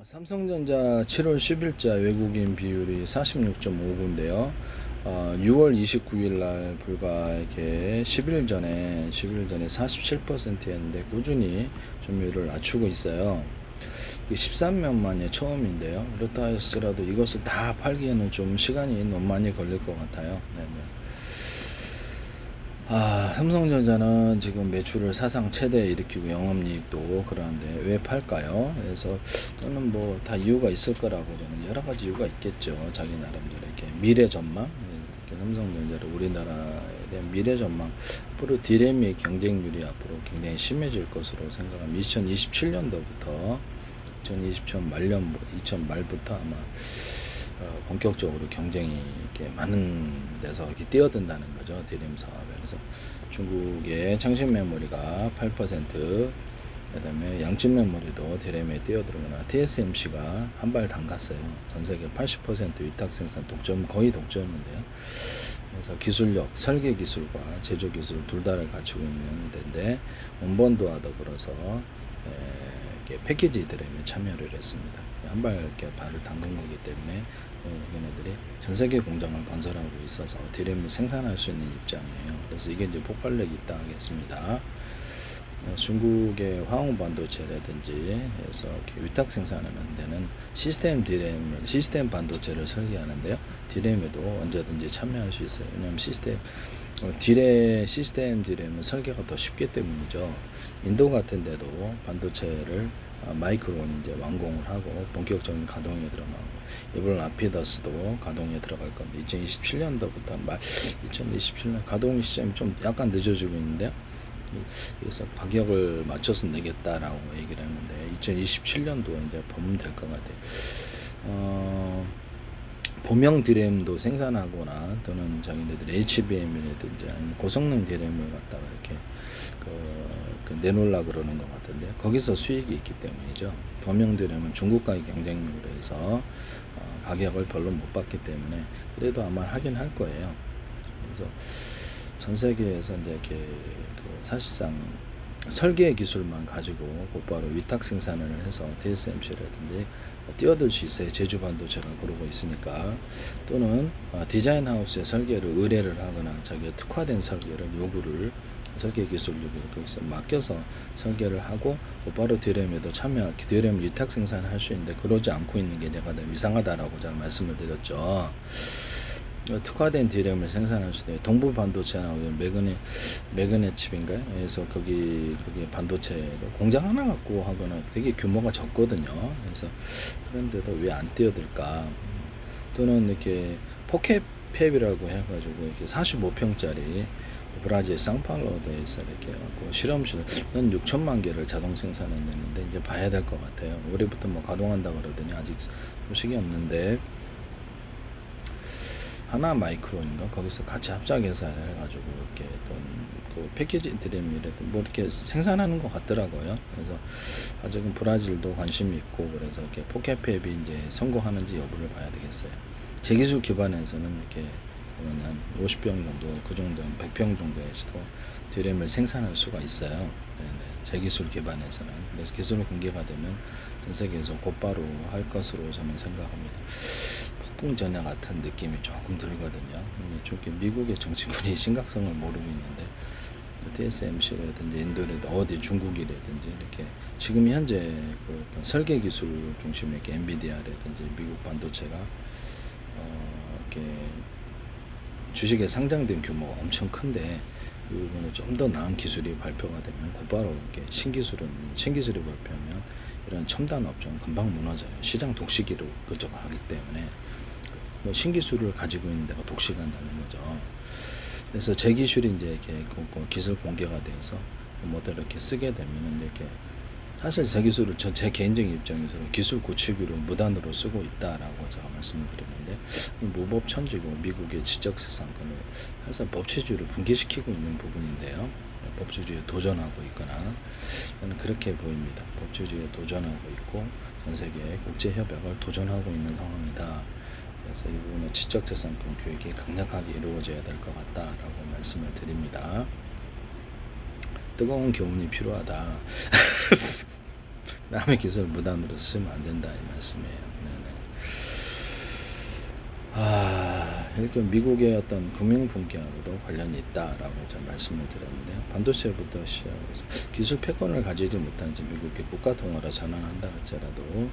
삼성전자 7월 10일자 외국인 비율이 46.59인데요. 6월 29일 날 불과 이렇게 10일 전에 47%였는데 꾸준히 점유율을 낮추고 있어요. 13년 만에 처음인데요. 그렇다 할지라도 이것을 다 팔기에는 좀 시간이 너무 많이 걸릴 것 같아요. 네네. 삼성전자는 지금 매출을 사상 최대 일으키고 영업이익도 그러한데 왜 팔까요? 그래서 저는 뭐 다 이유가 있을 거라고, 저는 여러 가지 이유가 있겠죠. 자기 나름대로 이렇게 미래 전망, 이렇게 삼성전자를 우리나라에 대한 미래 전망, 앞으로 디램의 경쟁률이 앞으로 굉장히 심해질 것으로 생각합니다. 2027년도부터 2020년 말부터 아마 본격적으로 경쟁이 이렇게 많은 데서 이렇게 뛰어든다는 거죠. 디램 사업에. 그래서 중국의 창신 메모리가 8%, 그다음에 양측 메모리도 디램에 뛰어들거나 TSMC가 한 발 담갔어요. 전 세계 80% 위탁 생산 독점, 거의 독점인데요. 그래서 기술력, 설계 기술과 제조 기술 둘 다를 갖추고 있는 데인데 원본도와 더불어서 패키지 디램에 참여를 했습니다. 한 발 이렇게 발을 담근 거기 때문에 얘네들이 전 세계 공장을 건설하고 있어서 디램을 생산할 수 있는 입장이에요. 그래서 이게 이제 폭발력이 있다 하겠습니다. 중국의 화공 반도체라든지 해서 이렇게 위탁 생산하는 데는 시스템 반도체를 설계하는데요. 디램에도 언제든지 참여할 수 있어요. 왜냐하면 시스템 디램은 설계가 더 쉽기 때문이죠. 인도 같은 데도 반도체를 마이크론 이제 완공을 하고 본격적인 가동에 들어가고, 이번 라피더스도 가동에 들어갈 건데 2027년도부터 2027년 가동 시점이 좀 약간 늦어지고 있는데요. 그래서 가격을 맞춰서 내겠다라고 얘기를 했는데 2027년도 이제 보면 될 것 같아요. 범용 디램도 생산하거나 또는 자기네들 HBM이라든지 아니면 고성능 디램을 갖다가 이렇게 내놓으려 그러는 것 같은데 거기서 수익이 있기 때문이죠. 범용 디램은 중국과의 경쟁력으로 해서 가격을 별로 못 받기 때문에 그래도 아마 하긴 할 거예요. 그래서 전 세계에서 이제 이렇게 사실상 설계 기술만 가지고 곧바로 위탁 생산을 해서 TSMC라든지 뛰어들 수 있어요. 제주 반도체가 그러고 있으니까. 또는 디자인 하우스에 설계를 의뢰를 하거나 자기가 특화된 설계를 요구를, 설계 기술 요구를 거기서 맡겨서 설계를 하고 곧바로 디램에도 디램 위탁 생산을 할 수 있는데 그러지 않고 있는 게 제가 너무 이상하다라고 제가 말씀을 드렸죠. 특화된 디램을 생산할 수도 있어요. 동부 반도체나 매그넷 칩인가요? 그래서 거기 반도체도 공장 하나 갖고 하거나 되게 규모가 적거든요. 그래서 그런데도 왜 안 뛰어들까? 또는 이렇게 포켓팹이라고 해가지고 이렇게 45평짜리 브라질 상파울로에서 이렇게 하고 실험실 한 6천만 개를 자동 생산했는데 이제 봐야 될 것 같아요. 올해부터 뭐 가동한다 그러더니 아직 소식이 없는데. 하나 마이크론인가 거기서 같이 합작 회사를 해가지고 이렇게 어떤 그 패키지 디램이라든 뭐 이렇게 생산하는 것 같더라고요. 그래서 아직은 브라질도 관심이 있고 그래서 이렇게 포켓팹이 이제 성공하는지 여부를 봐야 되겠어요. 제 기술 기반에서는 이렇게 한 50평 정도, 그 정도, 100평 정도에서도 디램을 생산할 수가 있어요. 네네. 제 기술 기반에서는. 그래서 기술이 공개가 되면 전 세계에서 곧바로 할 것으로 저는 생각합니다. 폭풍전야 같은 느낌이 조금 들거든요. 좀 미국의 정치권이 심각성을 모르고 있는데 TSMC라든지 인도라든지 어디 중국이라든지 이렇게 지금 현재 그 설계 기술 중심의 이렇게 엔비디아라든지 미국 반도체가 이렇게 주식에 상장된 규모가 엄청 큰데 이 부분은 좀 더 나은 기술이 발표가 되면 곧바로 이렇게 신기술이 발표하면 이런 첨단 업종 금방 무너져요. 시장 독식으로 그저 하기 때문에 신기술을 가지고 있는 데가 독식한다는 거죠. 그래서 제 기술이 이제 이렇게 기술 공개가 돼서 모델 이렇게 쓰게 되면은 이렇게 사실 제 기술을 제 개인적인 입장에서 기술 구축으로 무단으로 쓰고 있다라고 제가 말씀을 드렸는데 무법천지고 미국의 지적재산권을 항상 법치주의를 붕괴시키고 있는 부분인데요. 법치주의에 도전하고 있거나 저는 그렇게 보입니다. 법치주의에 도전하고 있고 전 세계 국제협약을 도전하고 있는 상황이다. 그래서 이 부분은 지적재산권 교육이 강력하게 이루어져야 될 것 같다라고 말씀을 드립니다. 뜨거운 교훈이 필요하다. 남의 기술을 무단으로 쓰시면 안 된다 이 말씀이에요. 네네. 이렇게 미국의 어떤 금융 분기하고도 관련이 있다라고 제가 말씀을 드렸는데요. 반도체부터 시작해서 기술 패권을 가지지 못한 미국의 국가 통화로 전환한다 할지라도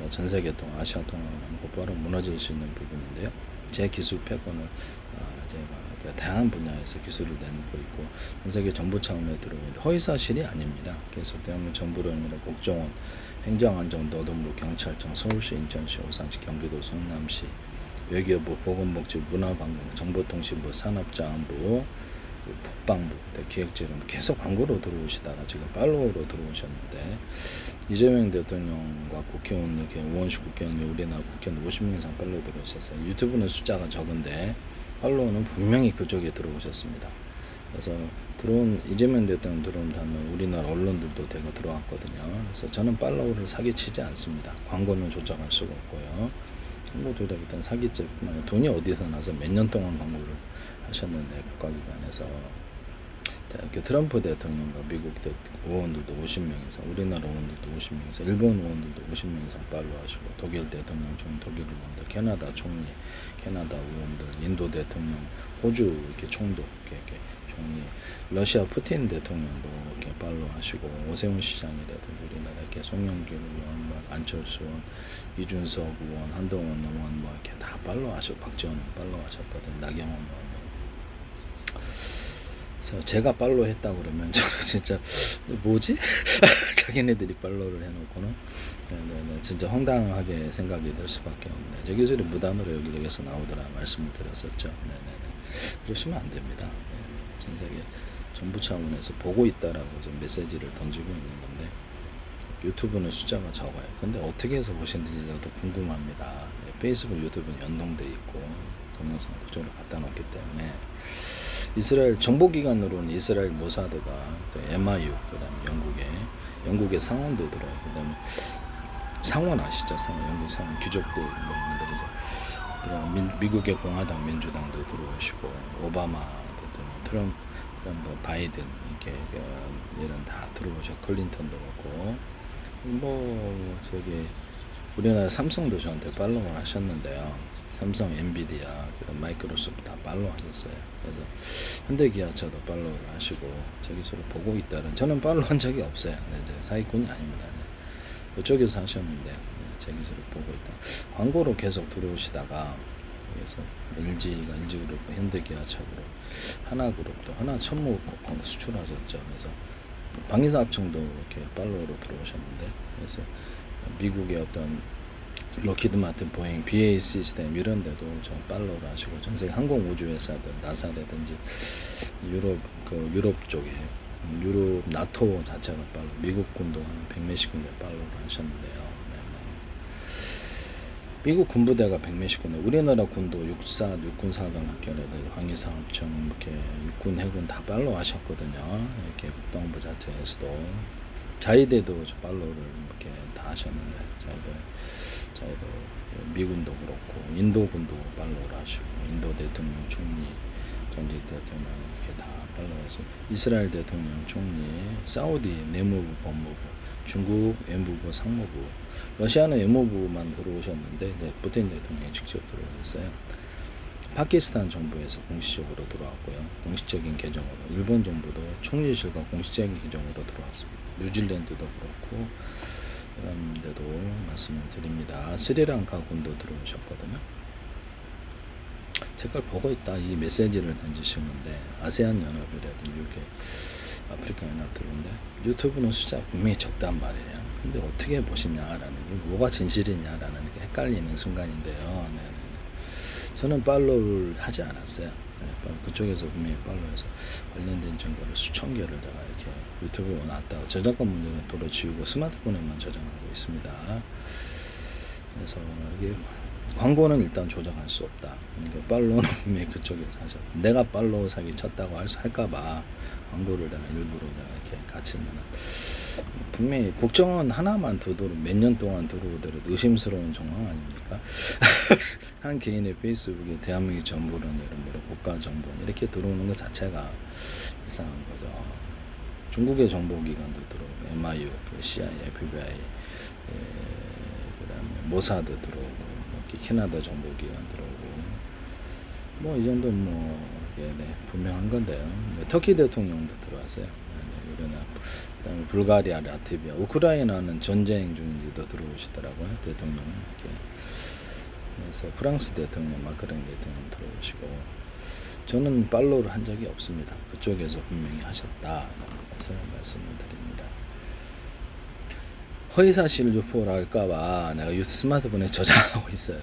전 세계 통화, 아시아 통화는 곧바로 무너질 수 있는 부분인데요. 제 기술 패권을 제가 다양한 분야에서 기술을 내놓고 있고 전 세계 정부 차원에 들어오는데 허위사실이 아닙니다. 그래서 대한민국 정부를 아니라 국정원, 행정안전, 노동부, 경찰청, 서울시, 인천시, 오산시, 경기도, 성남시, 외교부, 보건복지부, 문화관광부, 정보통신부, 산업자원부, 국방부, 기획재정 계속 광고로 들어오시다가 지금 팔로우로 들어오셨는데 이재명 대통령과 국회의원 이렇게 의원실 국회의원이 우리나라 국회의원 50명 이상 팔로우 들어오셨어요. 유튜브는 숫자가 적은데 팔로우는 분명히 그쪽에 들어오셨습니다. 그래서 들어온 이재명 대통령 들어온 다음에 우리나라 언론들도 대거 들어왔거든요. 그래서 저는 팔로우를 사기치지 않습니다. 광고는 조작할 수가 없고요. 홍보도다 일단 사기죄뿐만 아니라 돈이 어디서 나서 몇 년 동안 광고를 하셨는데 국가기관에서 이렇게 트럼프 대통령과 미국 의원들도 50명 이상, 우리나라 의원들도 50명 이상, 일본 의원들도 50명 이상 팔로우하시고 독일 대통령 총 독일 의원들, 캐나다 총리, 캐나다 의원들, 인도 대통령, 호주 이렇게 총독 이렇게 총리, 러시아 푸틴 대통령도 이렇게 팔로우하시고 오세훈 시장이라든지 우리나라 이렇게 송영길 의원, 안철수 의원, 이준석 의원, 한동훈 의원 뭐 이렇게 다 팔로우하시고 박지원 팔로우하셨거든, 나경원 의원. 그래서 제가 팔로우 했다고 그러면 저는 진짜 뭐지? 자기네들이 팔로우를 해놓고는 네네, 진짜 황당하게 생각이 들 수밖에 없네. 제 기술이 무단으로 여기저기서 나오더라 말씀을 드렸었죠. 네네네. 그러시면 안 됩니다. 네네. 전 세계 정부 차원에서 보고 있다라고 좀 메시지를 던지고 있는 건데 유튜브는 숫자가 적어요. 근데 어떻게 해서 보시는지 저도 궁금합니다. 네, 페이스북, 유튜브는 연동돼 있고 동영상 그쪽으로 갖다 놓기 때문에 이스라엘 정보기관으로는 이스라엘 모사드가 또 MIU 그다음에 영국의 상원도 들어요. 그다음에 상원 아시죠? 상원 영국 상원 귀족들 뭐 이런 데서 미국의 공화당 민주당도 들어오시고 오바마 대통령 트럼프 바이든 이렇게 이런 다 들어오셔. 클린턴도 그렇고 뭐 저기 우리나라 삼성도 저한테 팔로우 하셨는데요. 삼성, 엔비디아, 그다음 마이크로소프트 다 팔로우 하셨어요. 그래서 현대기아차도 팔로우를 하시고 제 기술을 보고 있다는 저는 팔로우 한 적이 없어요. 네, 이제 사기꾼이 아닙니다. 네. 그쪽에서 하셨는데 제 기술을 보고 있다. 광고로 계속 들어오시다가 그래서 LG그룹, 현대기아차그룹, 하나그룹도 하나 천무 수출하셨죠. 그래서 방위사업청도 이렇게 팔로우로 들어오셨는데 그래서 미국의 어떤 로키드 마틴, 보잉, BAE 시스템 이런 데도 저 팔로우를 하시고 전 세계 항공우주회사들, 나사라든지 유럽 쪽에 유럽 나토 자체가 팔로우, 미국군도 한 100몇십 군데 팔로우를 하셨는데요. 네네. 미국 군부대가 100몇십 군데, 우리나라 군도 육군사관학교라든지 항해사업청 이렇게 육군, 해군 다 팔로우 하셨거든요. 이렇게 국방부 자체에서도 자위대도 팔로우를 이렇게 다 하셨는데 자위도 미군도 그렇고 인도군도 팔로우를 하시고 인도 대통령 총리 전직 대통령 이렇게 다 팔로우하시고 이스라엘 대통령 총리 사우디 내무부 법무부 중국 외무부 상무부 러시아는 외무부만 들어오셨는데 이제 푸틴 대통령이 직접 들어오셨어요. 파키스탄 정부에서 공식적으로 들어왔고요. 공식적인 계정으로 일본 정부도 총리실과 공식적인 계정으로 들어왔습니다. 뉴질랜드도 그렇고 이런 데도 말씀을 드립니다. 스리랑카 군도 들어오셨거든요. 제 걸 보고 있다 이 메시지를 던지시는데 아세안 연합이라든지 UK 아프리카 연합 들어오는데 유튜브는 숫자 분명히 적단 말이에요. 근데 어떻게 보시냐라는 게 뭐가 진실이냐라는 게 헷갈리는 순간인데요. 네. 저는 팔로우를 하지 않았어요. 네, 그쪽에서 분명히 팔로우해서 관련된 정보를 수천 개를 제가 이렇게 유튜브에 놨다가 저작권 문제는 도로 지우고 스마트폰에만 저장하고 있습니다. 그래서 이게 광고는 일단 조작할 수 없다. 그러니까 팔로우는 분명히 그쪽에서 하셔. 내가 팔로우 사기 쳤다고 할까봐 광고를 내가 일부러 내가 이렇게 같이 넣는. 분명히 국정원 하나만 두도록 몇 년 동안 들어오더라도 의심스러운 정황 아닙니까? 한 개인의 페이스북에 대한민국 정보론 이런 국가 정보 이렇게 들어오는 것 자체가 이상한 거죠. 중국의 정보기관도 들어오고 MIU, CIA, FBI, 그다음에 모사드 들어오고 뭐 캐나다 정보기관 들어오고 뭐 이 정도 뭐 이게 분명한 건데요. 터키 대통령도 들어왔어요. 유럽연합. 그다음에 불가리아, 라트비아, 우크라이나는 전쟁 중인지도 들어오시더라고요. 대통령 이렇게. 그래서 프랑스 대통령 마크롱 대통령 들어오시고. 저는 팔로우를 한 적이 없습니다. 그쪽에서 분명히 하셨다라는 것을 말씀을 드립니다. 허위사실 유포를 할까봐 내가 스마트폰에 저장하고 있어요.